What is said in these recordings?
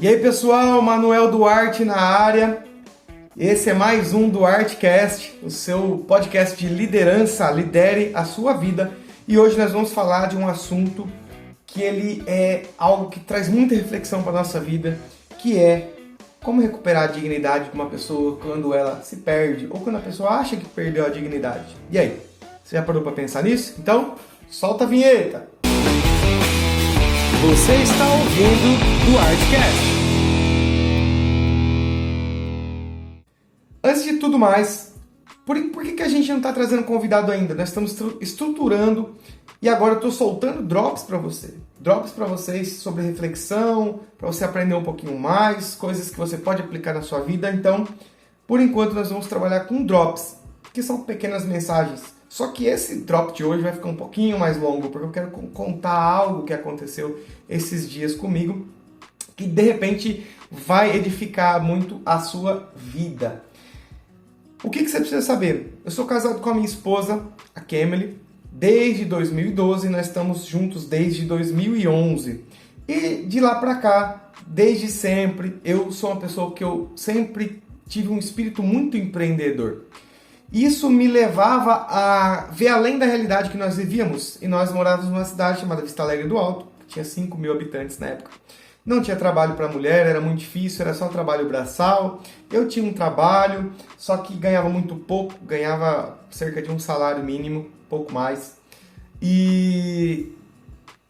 E aí pessoal, Manuel Duarte na área. Esse é mais um Duartecast, o seu podcast de liderança, lidere a sua vida. E hoje nós vamos falar de um assunto que ele é algo que traz muita reflexão para a nossa vida, que é como recuperar a dignidade de uma pessoa quando ela se perde ou quando a pessoa acha que perdeu a dignidade. E aí, você já parou para pensar nisso? Então, solta a vinheta! Você está ouvindo o Duartecast. Antes de tudo mais, por que a gente não está trazendo convidado ainda? Nós estamos estruturando e agora eu estou soltando drops para você. Drops para vocês sobre reflexão, para você aprender um pouquinho mais, coisas que você pode aplicar na sua vida. Então, por enquanto, nós vamos trabalhar com drops, que são pequenas mensagens. Só que esse drop de hoje vai ficar um pouquinho mais longo, porque eu quero contar algo que aconteceu esses dias comigo, que de repente vai edificar muito a sua vida. O que você precisa saber? Eu sou casado com a minha esposa, a Kemily, desde 2012, nós estamos juntos desde 2011. E de lá pra cá, desde sempre, eu sou uma pessoa que eu sempre tive um espírito muito empreendedor. Isso me levava a ver além da realidade que nós vivíamos. E nós morávamos numa cidade chamada Vista Alegre do Alto, que tinha 5 mil habitantes na época. Não tinha trabalho para mulher, era muito difícil, era só trabalho braçal. Eu tinha um trabalho, só que ganhava muito pouco, ganhava cerca de um salário mínimo, pouco mais. E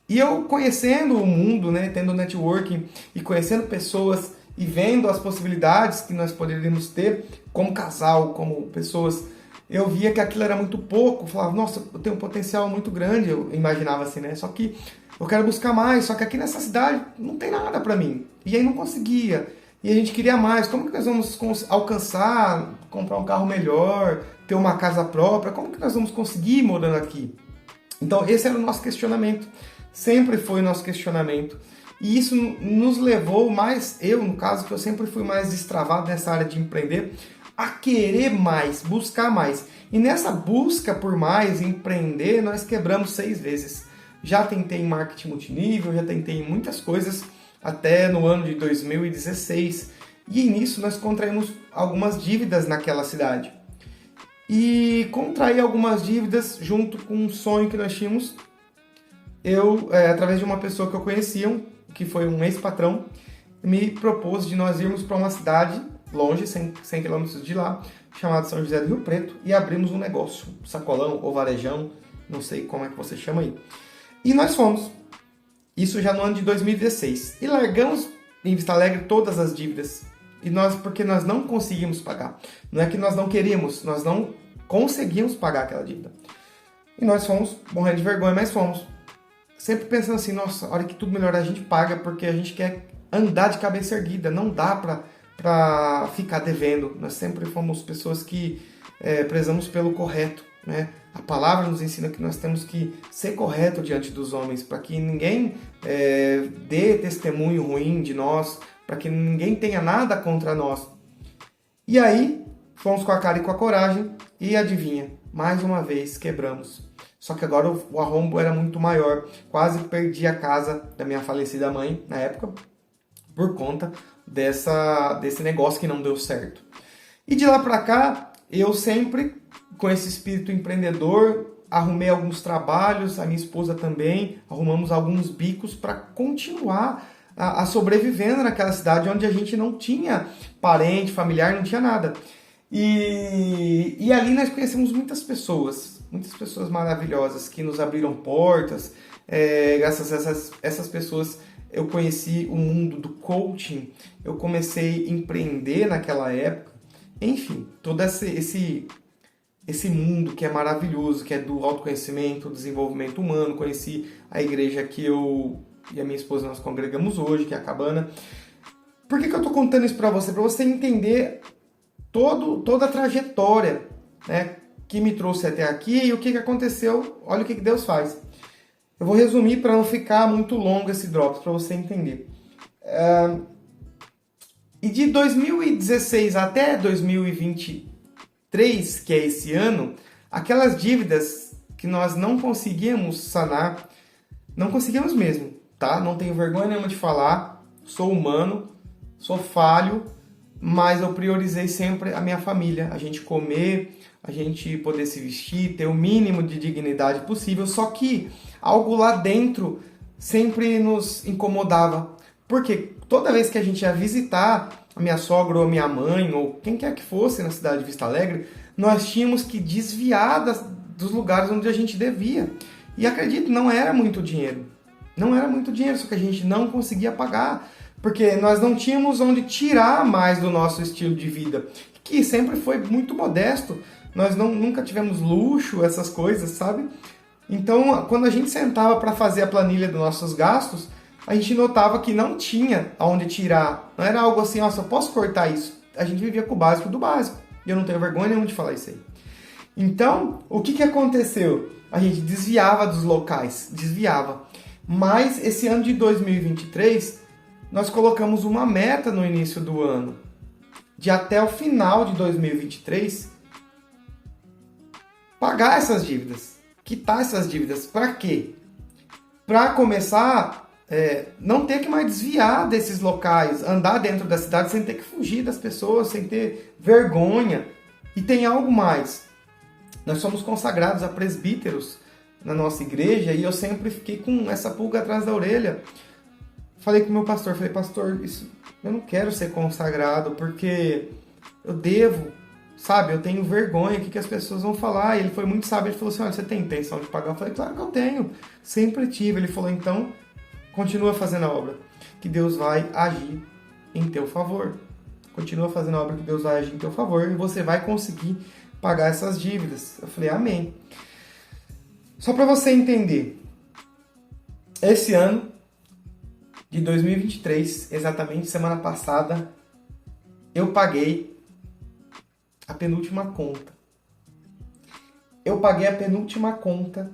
eu conhecendo o mundo, né, tendo networking e conhecendo pessoas e vendo as possibilidades que nós poderíamos ter como casal, como pessoas, eu via que aquilo era muito pouco. Eu falava, nossa, eu tenho um potencial muito grande, eu imaginava assim, né? Só que eu quero buscar mais, só que aqui nessa cidade não tem nada pra mim. E aí não conseguia. E a gente queria mais. Como que nós vamos alcançar, comprar um carro melhor, ter uma casa própria? Como que nós vamos conseguir morando aqui? Então esse era o nosso questionamento. Sempre foi o nosso questionamento. E isso nos levou mais, eu no caso, que eu sempre fui mais destravado nessa área de empreender, a querer mais, buscar mais. E nessa busca por mais, empreender, nós quebramos 6 vezes. Já tentei em marketing multinível, já tentei em muitas coisas, até no ano de 2016. E nisso nós contraímos algumas dívidas naquela cidade. E contraí algumas dívidas junto com um sonho que nós tínhamos. Eu, através de uma pessoa que eu conhecia, que foi um ex-patrão, me propôs de nós irmos para uma cidade longe, 100 quilômetros de lá, chamada São José do Rio Preto, e abrimos um negócio, sacolão ou varejão, não sei como é que você chama aí. E nós fomos, isso já no ano de 2016, e largamos em Vista Alegre todas as dívidas, porque nós não conseguimos pagar. Não é que nós não queríamos, nós não conseguimos pagar aquela dívida. E nós fomos, morrendo de vergonha, mas fomos. Sempre pensando assim, nossa, a hora que tudo melhorar a gente paga, porque a gente quer andar de cabeça erguida, não dá para ficar devendo. Nós sempre fomos pessoas que prezamos pelo correto, né? A palavra nos ensina que nós temos que ser correto diante dos homens, para que ninguém dê testemunho ruim de nós, para que ninguém tenha nada contra nós. E aí, fomos com a cara e com a coragem, e adivinha, mais uma vez quebramos. Só que agora o arrombo era muito maior. Quase perdi a casa da minha falecida mãe, na época, por conta desse negócio que não deu certo. E de lá pra cá, eu sempre, com esse espírito empreendedor, arrumei alguns trabalhos, a minha esposa também, arrumamos alguns bicos para continuar a sobrevivendo naquela cidade onde a gente não tinha parente, familiar, não tinha nada. E ali nós conhecemos muitas pessoas maravilhosas que nos abriram portas. Graças a essas pessoas eu conheci o mundo do coaching, eu comecei a empreender naquela época. Enfim, todo esse mundo que é maravilhoso, que é do autoconhecimento, do desenvolvimento humano. Conheci a igreja que eu e a minha esposa nós congregamos hoje, que é a Cabana. Por que eu estou contando isso para você? Para você entender toda a trajetória, né, que me trouxe até aqui e o que aconteceu. Olha o que Deus faz. Eu vou resumir para não ficar muito longo esse Drops, para você entender. E de 2016 até 2023, que é esse ano, aquelas dívidas que nós não conseguíamos sanar, não conseguimos mesmo, tá? Não tenho vergonha nenhuma de falar, sou humano, sou falho, mas eu priorizei sempre a minha família, a gente comer, a gente poder se vestir, ter o mínimo de dignidade possível, só que algo lá dentro sempre nos incomodava, porque toda vez que a gente ia visitar a minha sogra ou a minha mãe, ou quem quer que fosse na cidade de Vista Alegre, nós tínhamos que desviar dos lugares onde a gente devia. E acredito, não era muito dinheiro. Não era muito dinheiro, só que a gente não conseguia pagar, porque nós não tínhamos onde tirar mais do nosso estilo de vida, que sempre foi muito modesto. Nós nunca tivemos luxo, essas coisas, sabe? Então, quando a gente sentava para fazer a planilha dos nossos gastos, a gente notava que não tinha aonde tirar. Não era algo assim, nossa, eu posso cortar isso. A gente vivia com o básico do básico. E eu não tenho vergonha nenhuma de falar isso aí. Então, o que aconteceu? A gente desviava dos locais, desviava. Mas esse ano de 2023, nós colocamos uma meta no início do ano, de até o final de 2023, pagar essas dívidas, quitar essas dívidas. Para quê? Para começar, não ter que mais desviar desses locais, andar dentro da cidade sem ter que fugir das pessoas, sem ter vergonha. E tem algo mais. Nós somos consagrados a presbíteros na nossa igreja e eu sempre fiquei com essa pulga atrás da orelha. Falei com o meu pastor, pastor, eu não quero ser consagrado porque eu devo, sabe, eu tenho vergonha, o que as pessoas vão falar. E ele foi muito sábio, ele falou assim, olha, você tem intenção de pagar? Eu falei, claro que eu tenho, sempre tive. Ele falou, então, continua fazendo a obra, que Deus vai agir em teu favor. Continua fazendo a obra que Deus vai agir em teu favor e você vai conseguir pagar essas dívidas. Eu falei, amém. Só para você entender, esse ano de 2023, exatamente semana passada, eu paguei a penúltima conta. Eu paguei a penúltima conta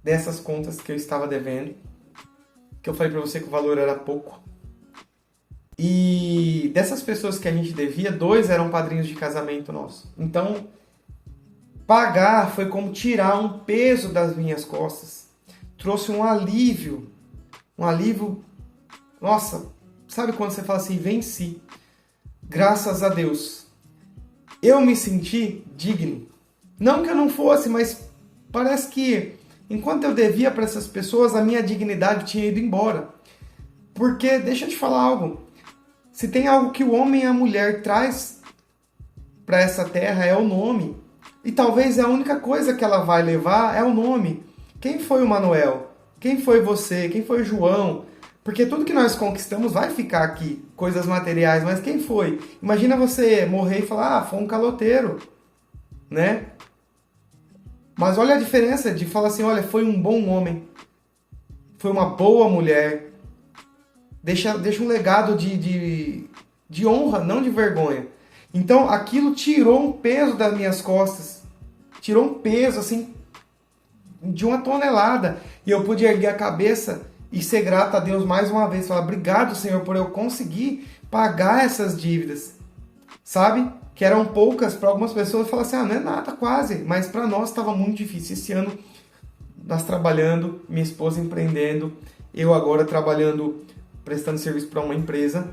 dessas contas que eu estava devendo, que eu falei para você que o valor era pouco. E dessas pessoas que a gente devia, 2 eram padrinhos de casamento nosso. Então, pagar foi como tirar um peso das minhas costas. Trouxe um alívio. Nossa, sabe quando você fala assim, venci. Graças a Deus. Eu me senti digno. Não que eu não fosse, mas parece que enquanto eu devia para essas pessoas, a minha dignidade tinha ido embora. Porque, deixa eu te falar algo. Se tem algo que o homem e a mulher traz para essa terra é o nome. E talvez a única coisa que ela vai levar é o nome. Quem foi o Manuel? Quem foi você? Quem foi o João? Porque tudo que nós conquistamos vai ficar aqui, coisas materiais, mas quem foi? Imagina você morrer e falar, foi um caloteiro, né? Mas olha a diferença de falar assim, olha, foi um bom homem, foi uma boa mulher. Deixa um legado de honra, não de vergonha. Então, aquilo tirou um peso das minhas costas. Tirou um peso, assim, de 1 tonelada. E eu pude erguer a cabeça e ser grato a Deus mais uma vez. Falar, obrigado, Senhor, por eu conseguir pagar essas dívidas. Sabe? Que eram poucas para algumas pessoas. Falar assim, não é nada, quase. Mas para nós estava muito difícil. Esse ano, nós trabalhando, minha esposa empreendendo, eu agora trabalhando, prestando serviço para uma empresa,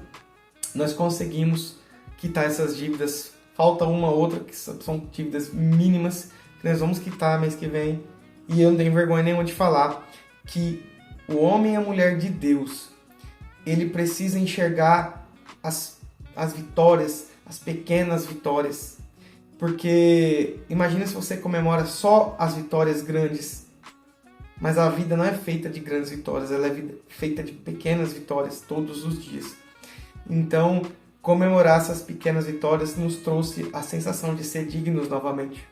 nós conseguimos quitar essas dívidas. Falta uma outra, que são dívidas mínimas, que nós vamos quitar mês que vem. E eu não tenho vergonha nenhuma de falar que o homem e a mulher de Deus, ele precisa enxergar as vitórias, as pequenas vitórias. Porque imagina se você comemora só as vitórias grandes, mas a vida não é feita de grandes vitórias, ela é feita de pequenas vitórias todos os dias. Então, comemorar essas pequenas vitórias nos trouxe a sensação de ser dignos novamente,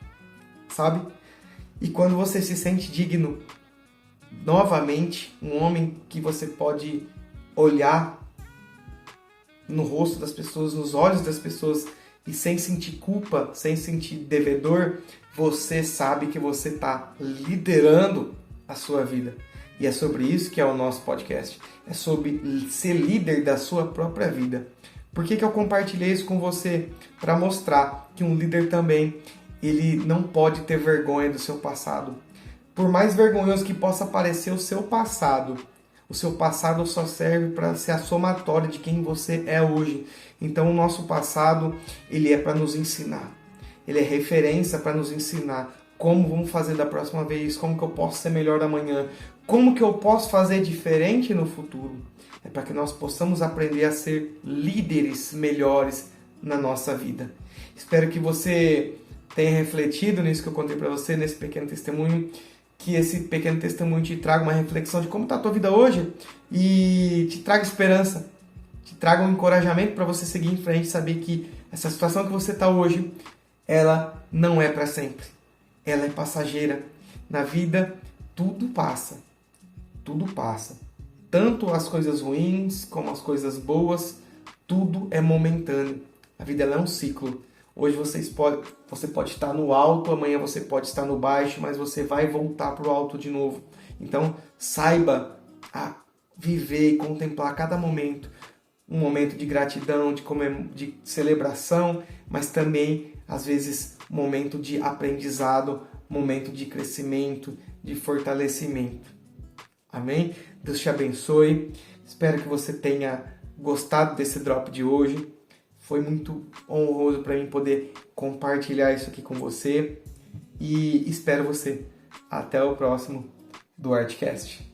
sabe? E quando você se sente digno novamente, um homem que você pode olhar no rosto das pessoas, nos olhos das pessoas, e sem sentir culpa, sem sentir devedor, você sabe que você está liderando a sua vida. E é sobre isso que é o nosso podcast. É sobre ser líder da sua própria vida. Por que eu compartilhei isso com você? Para mostrar que um líder também, ele não pode ter vergonha do seu passado. Por mais vergonhoso que possa parecer o seu passado, O seu passado só serve para ser a somatória de quem você é hoje. Então o nosso passado, ele é para nos ensinar. Ele é referência para nos ensinar como vamos fazer da próxima vez, como que eu posso ser melhor amanhã, como que eu posso fazer diferente no futuro. É para que nós possamos aprender a ser líderes melhores na nossa vida. Espero que você tenha refletido nisso que eu contei para você, nesse pequeno testemunho, que esse pequeno testemunho te traga uma reflexão de como está a tua vida hoje e te traga esperança, te traga um encorajamento para você seguir em frente, saber que essa situação que você está hoje, ela não é para sempre, ela é passageira. Na vida, tudo passa, tanto as coisas ruins como as coisas boas, tudo é momentâneo. A vida ela é um ciclo. Hoje você pode estar no alto, amanhã você pode estar no baixo, mas você vai voltar para o alto de novo. Então, saiba a viver e contemplar cada momento. Um momento de gratidão, de celebração, mas também, às vezes, um momento de aprendizado, momento de crescimento, de fortalecimento. Amém? Deus te abençoe. Espero que você tenha gostado desse drop de hoje. Foi muito honroso para mim poder compartilhar isso aqui com você. E espero você. Até o próximo do Artcast.